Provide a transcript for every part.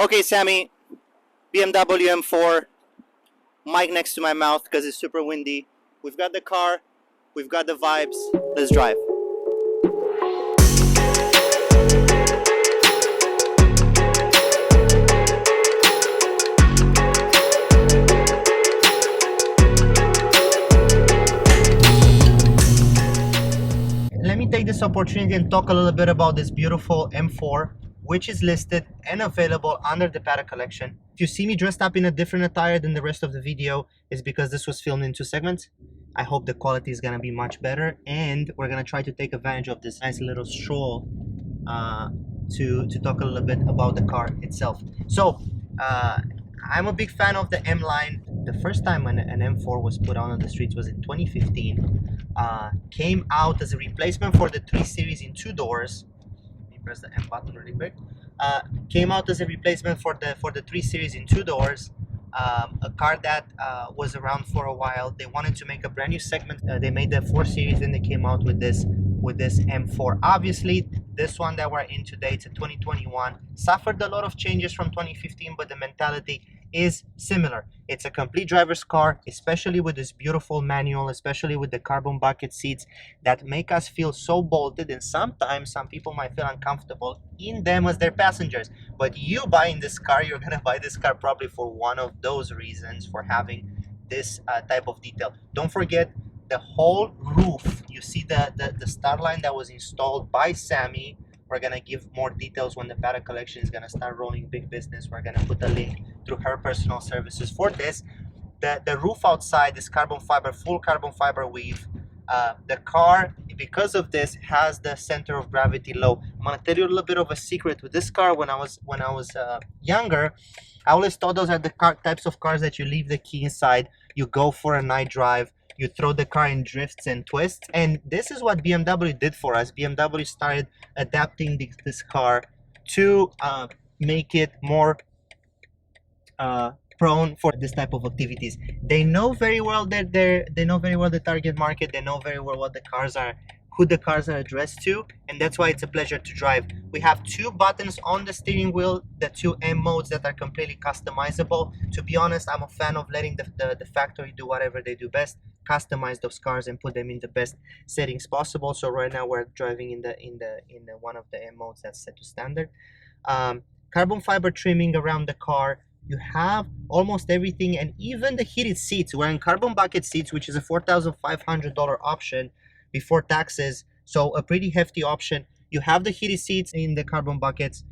Okay, Sammy, BMW M4, mic next to my mouth because it's super windy. We've got the car, we've got the vibes. Let's drive. Let me take this opportunity and talk a little bit about this beautiful M4, which is listed and available under the Paddock Collection. If you see me dressed up in a different attire than the rest of the video, it's because this was filmed in 2 segments. I hope the quality is gonna be much better, and we're gonna try to take advantage of this nice little stroll to talk a little bit about the car itself. So I'm a big fan of the M line. The first time an M4 was put on the streets was in 2015. Came out as a replacement for the 3 Series in 2 doors. Let me press the M button really quick. Came out as a replacement for the 3 Series in 2 doors. A car that was around for a while. They wanted to make a brand new segment. They made the 4 Series, and they came out with this M4. Obviously, this one that we're in today, it's a 2021, suffered a lot of changes from 2015, but the mentality is similar. It's a complete driver's car, especially with this beautiful manual, especially with the carbon bucket seats that make us feel so bolted, and sometimes some people might feel uncomfortable in them as their passengers. But you buying this car, you're gonna buy this car probably for one of those reasons, for having this type of detail. Don't forget the whole roof. You see the starlight that was installed by Sammy. We're gonna give more details when the Paddock Collection is gonna start rolling big business. We're gonna put a link through her personal services for this. The roof outside is carbon fiber, full carbon fiber weave. The car, because of this, has the center of gravity low. I'm gonna tell you a little bit of a secret with this car. When I was younger, I always thought those are the types of cars that you leave the key inside, you go for a night drive, you throw the car in drifts and twists, and this is what BMW did for us. BMW started adapting this car to make it more prone for this type of activities. They know very well that they know very well the target market. They know very well what the cars are, who the cars are addressed to, and that's why it's a pleasure to drive. We have 2 buttons on the steering wheel, the 2 M modes that are completely customizable. To be honest, I'm a fan of letting the factory do whatever they do best, customize those cars and put them in the best settings possible. So right now we're driving in the one of the M modes that's set to standard. Carbon fiber trimming around the car. You have almost everything, and even the heated seats. We're in carbon bucket seats, which is a $4,500 option before taxes, so a pretty hefty option. You have the heated seats in the carbon buckets.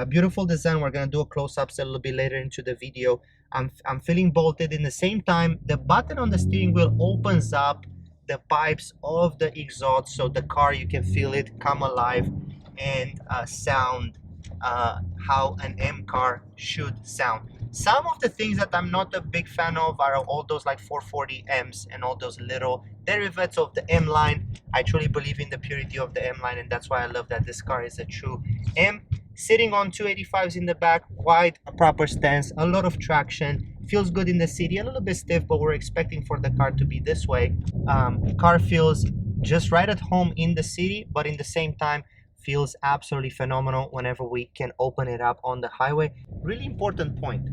Beautiful design. We're gonna do a close-ups a little bit later into the video. I'm feeling bolted. In the same time, the button on the steering wheel opens up the pipes of the exhaust, so the car, you can feel it come alive and sound how an M car should sound. Some of the things that I'm not a big fan of are all those like 440Ms and all those little derivatives of the M line. I truly believe in the purity of the M line, and that's why I love that this car is a true M. Sitting on 285s in the back, wide, a proper stance, a lot of traction, feels good in the city, a little bit stiff, but we're expecting for the car to be this way. Car feels just right at home in the city, but in the same time feels absolutely phenomenal whenever we can open it up on the highway. Really important point.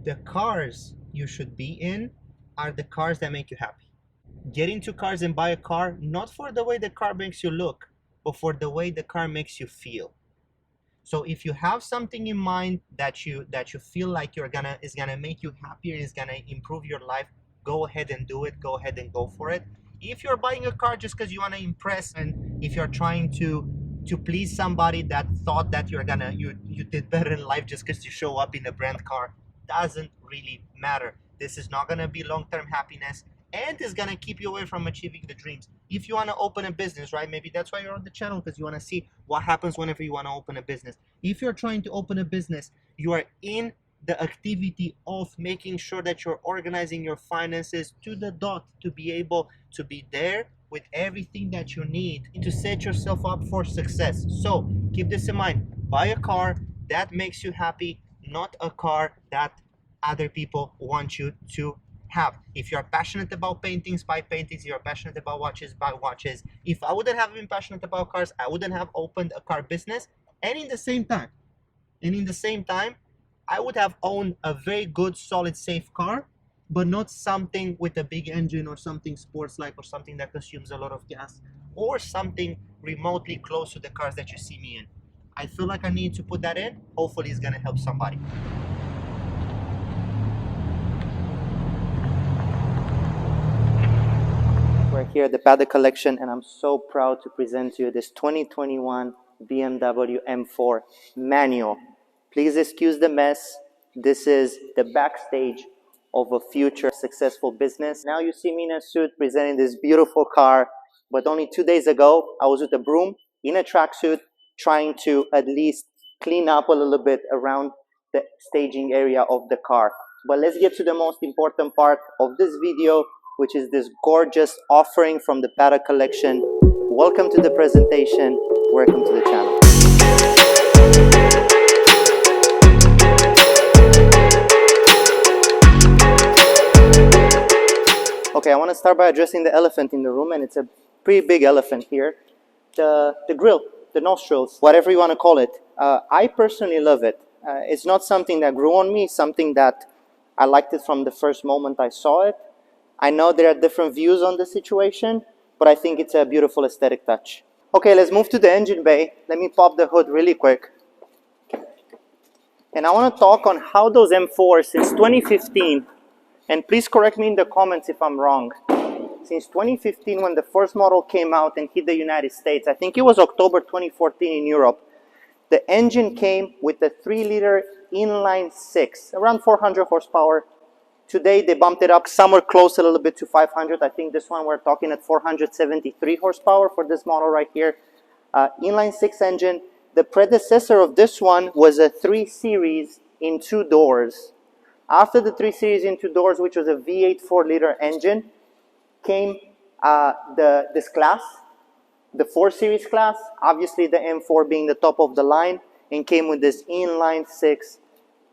The cars you should be in are the cars that make you happy. Get into cars and buy a car, not for the way the car makes you look, but for the way the car makes you feel. So if you have something in mind that you feel like is gonna make you happier, is gonna improve your life, go ahead and do it. Go ahead and go for it. If you're buying a car just because you want to impress, and if you're trying to please somebody that thought that you did better in life just because you show up in a brand car, doesn't really matter. This is not gonna be long-term happiness, and is gonna keep you away from achieving the dreams. If you want to open a business, right, maybe that's why you're on the channel, because you want to see what happens whenever you want to open a business. If you're trying to open a business, you are in the activity of making sure that you're organizing your finances to the dot to be able to be there with everything that you need to set yourself up for success. So keep this in mind. Buy a car that makes you happy, not a car that other people want you to have. If you're passionate about paintings, buy paintings. If you're passionate about watches, buy watches. If I wouldn't have been passionate about cars, I wouldn't have opened a car business. And in the same time, I would have owned a very good, solid, safe car, but not something with a big engine or something sports-like or something that consumes a lot of gas or something remotely close to the cars that you see me in. I feel like I need to put that in. Hopefully it's gonna help somebody. We're here at the Paddock Collection, and I'm so proud to present to you this 2021 BMW M4 Manual. Please excuse the mess. This is the backstage of a future successful business. Now you see me in a suit presenting this beautiful car, but only 2 days ago, I was with a broom in a tracksuit trying to at least clean up a little bit around the staging area of the car. But let's get to the most important part of this video, which is this gorgeous offering from the Paddock Collection. Welcome to the presentation. Welcome to the channel. Okay, I want to start by addressing the elephant in the room, and it's a pretty big elephant here. The grill, the nostrils, whatever you want to call it. I personally love it. It's not something that grew on me, something that I liked it from the first moment I saw it. I know there are different views on the situation, but I think it's a beautiful aesthetic touch. Okay, let's move to the engine bay. Let me pop the hood really quick. And I want to talk on how those M4s since 2015, and please correct me in the comments if I'm wrong, since 2015 when the first model came out and hit the United States, I think it was October 2014 in Europe, the engine came with a 3-liter inline 6, around 400 horsepower. Today they bumped it up somewhere close a little bit to 500. I think this one we're talking at 473 horsepower for this model right here. Inline 6 engine. The predecessor of this one was a 3 Series in 2 doors. After the 3 Series in 2 doors, which was a V8 4-liter engine, came this class, the 4 Series class, obviously the M4 being the top of the line, and came with this inline 6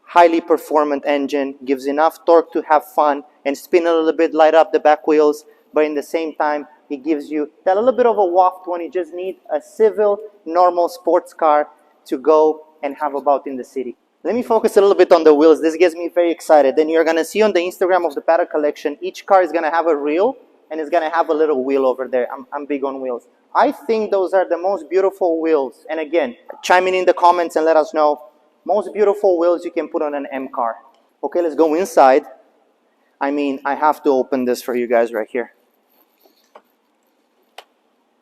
highly performant engine, gives enough torque to have fun and spin a little bit, light up the back wheels, but in the same time it gives you that little bit of a waft when you just need a civil, normal sports car to go and have about in the city. Let me focus a little bit on the wheels. This gets me very excited. Then you're going to see on the Instagram of the Paddock Collection, each car is going to have a reel and it's going to have a little wheel over there. I'm big on wheels. I think those are the most beautiful wheels. And again, chime in the comments and let us know most beautiful wheels you can put on an M car. Okay, let's go inside. I mean, I have to open this for you guys right here.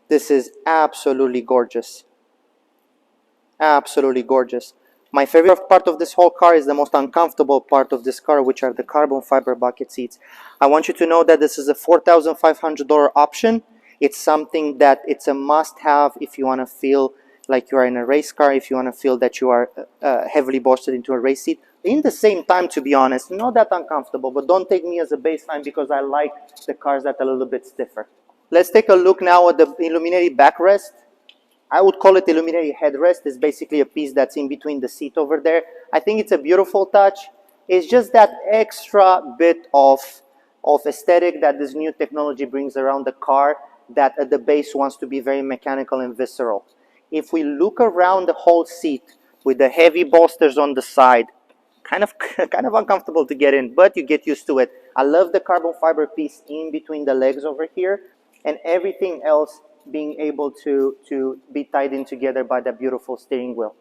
This is absolutely gorgeous. Absolutely gorgeous. My favorite part of this whole car is the most uncomfortable part of this car, which are the carbon fiber bucket seats. I want you to know that this is a $4,500 option. It's something that it's a must-have if you want to feel like you are in a race car, if you want to feel that you are heavily bolstered into a race seat. In the same time, to be honest, not that uncomfortable, but don't take me as a baseline because I like the cars that are a little bit stiffer. Let's take a look now at the illuminated backrest. I would call it illuminated headrest. It's basically a piece that's in between the seat over there. I think it's a beautiful touch. It's just that extra bit of aesthetic that this new technology brings around the car that at the base wants to be very mechanical and visceral. If we look around the whole seat with the heavy bolsters on the side, kind of uncomfortable to get in, but you get used to it. I love the carbon fiber piece in between the legs over here, and everything else being able to be tied in together by that beautiful steering wheel.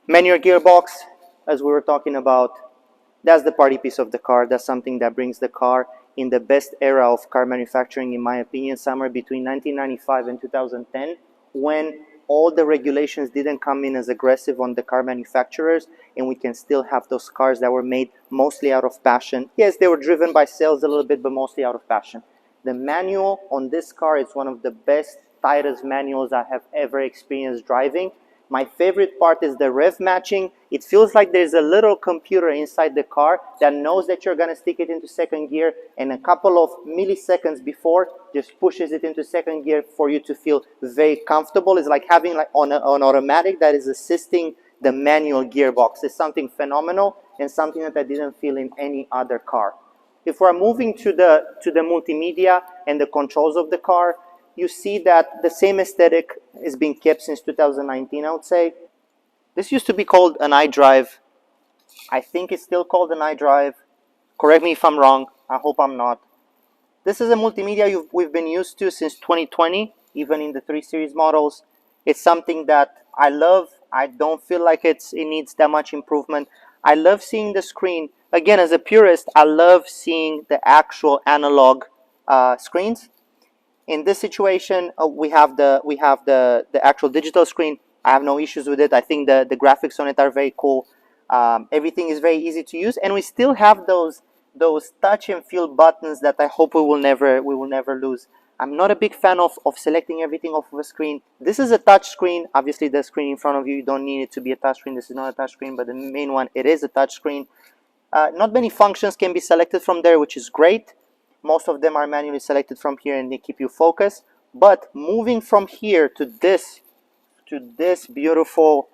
Manual gearbox, as we were talking about, that's the party piece of the car. That's something that brings the car in the best era of car manufacturing, in my opinion, somewhere between 1995 and 2010, when all the regulations didn't come in as aggressive on the car manufacturers, and we can still have those cars that were made mostly out of passion. Yes, they were driven by sales a little bit, but mostly out of passion. The manual on this car is one of the best, tightest manuals I have ever experienced driving. My favorite part is the rev matching. It feels like there's a little computer inside the car that knows that you're going to stick it into second gear, and a couple of milliseconds before just pushes it into second gear for you to feel very comfortable. It's like having like on an automatic that is assisting the manual gearbox. It's something phenomenal and something that I didn't feel in any other car. If we're moving to the multimedia and the controls of the car, you see that the same aesthetic is being kept since 2019, I would say. This used to be called an iDrive I think it's still called an iDrive. Correct me if I'm wrong. I hope I'm not. This is a multimedia we've been used to since 2020, even in the 3 Series models. It's something that I love. I don't feel like it needs that much improvement. I love seeing the screen. Again, as a purist, I love seeing the actual analog screens. In this situation, we have the actual digital screen. I have no issues with it. I think the graphics on it are very cool. Everything is very easy to use, and we still have those touch and feel buttons that I hope we will never lose. I'm not a big fan of selecting everything off of a screen. This is a touch screen. Obviously, the screen in front of you, you don't need it to be a touch screen. This is not a touch screen, but the main one, it is a touch screen. Not many functions can be selected from there, which is great. Most of them are manually selected from here and they keep you focused. But moving from here to this beautiful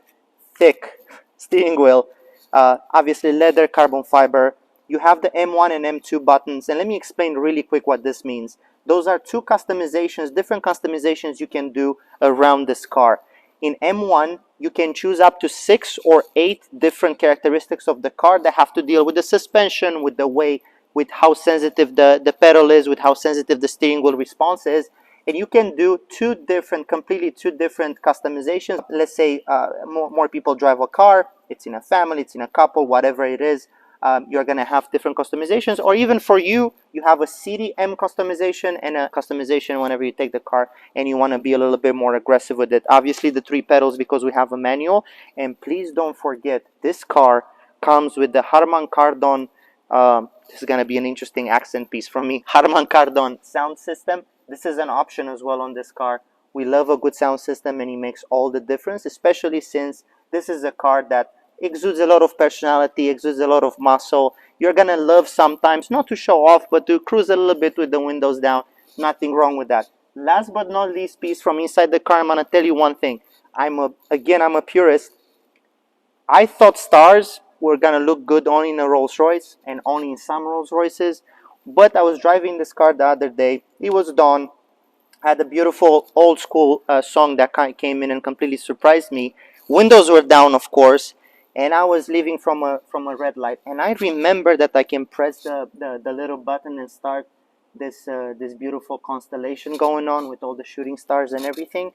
thick steering wheel, obviously leather, carbon fiber. You have the M1 and M2 buttons, and let me explain really quick what this means. Those are two customizations, different customizations you can do around this car. In M1, you can choose up to 6 or 8 different characteristics of the car that have to deal with the suspension, with the weight, with how sensitive the pedal is, with how sensitive the steering wheel response is. And you can do completely two different customizations. Let's say more people drive a car, it's in a family, it's in a couple, whatever it is. You're going to have different customizations, or even for you, you have a CDM customization and a customization whenever you take the car and you want to be a little bit more aggressive with it. Obviously, the 3 pedals because we have a manual. And please don't forget, this car comes with the Harman Kardon. This is going to be an interesting accent piece from me. Harman Kardon sound system. This is an option as well on this car. We love a good sound system, and it makes all the difference, especially since this is a car that exudes a lot of personality, exudes a lot of muscle. You're gonna love sometimes, not to show off, but to cruise a little bit with the windows down. Nothing wrong with that. Last but not least piece from inside the car, I'm gonna tell you one thing. I'm a purist. I thought stars were gonna look good only in a Rolls Royce and only in some Rolls Royces, but I was driving this car the other day. It was dawn. Had a beautiful old school song that came in and completely surprised me. Windows were down, of course, and I was leaving from a red light. And I remember that I can press the little button and start this beautiful constellation going on with all the shooting stars and everything.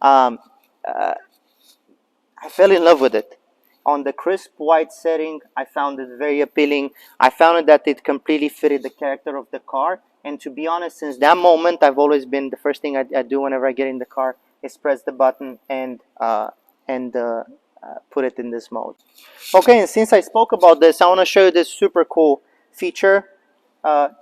Um, I fell in love with it. On the crisp white setting, I found it very appealing. I found that it completely fitted the character of the car. And to be honest, since that moment, I've always been, the first thing I do whenever I get in the car is press the button and put it in this mode. Okay, and since I spoke about this, I want to show you this super cool feature.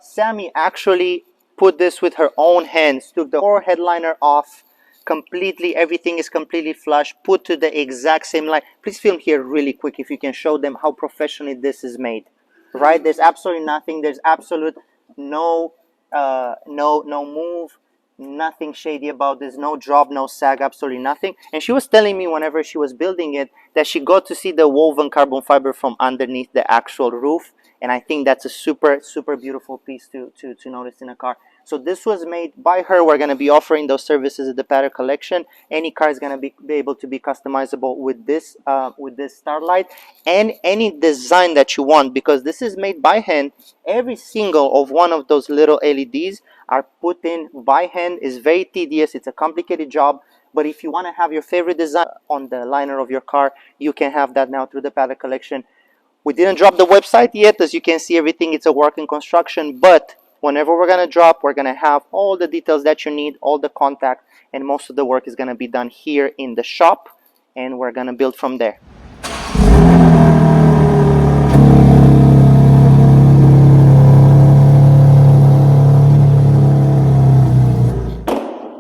Sammy actually put this with her own hands, took the core headliner off completely. Everything is completely flush, put to the exact same line. Please film here really quick if you can show them how professionally this is made. Right, there's absolutely nothing, there's absolute no move, nothing shady about this, no drop, no sag, absolutely nothing. And she was telling me whenever she was building it that she got to see the woven carbon fiber from underneath the actual roof, and I think that's a super beautiful piece to notice in a car. So this was made by her. We're going to be offering those services at the Paddock Collection. Any car is going to be able to be customizable with this starlight and any design that you want, because this is made by hand. Every single of one of those little LEDs are put in by hand. It's very tedious. It's a complicated job. But if you want to have your favorite design on the liner of your car, you can have that now through the Paddock Collection. We didn't drop the website yet. As you can see, everything, it's a work in construction, but whenever we're going to drop, we're going to have all the details that you need, all the contact, and most of the work is going to be done here in the shop, and we're going to build from there.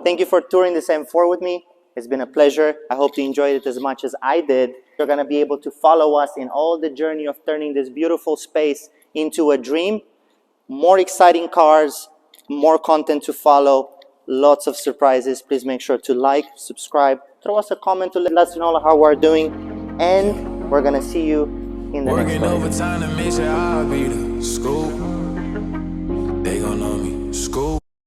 Thank you for touring this M4 with me. It's been a pleasure. I hope you enjoyed it as much as I did. You're going to be able to follow us in all the journey of turning this beautiful space into a dream. More exciting cars, more content to follow, lots of surprises. Please make sure to like, subscribe, throw us a comment to let us know how we're doing, and we're gonna see you in the next one. Working overtime to make sure I'll be the school. They gon' know me, school.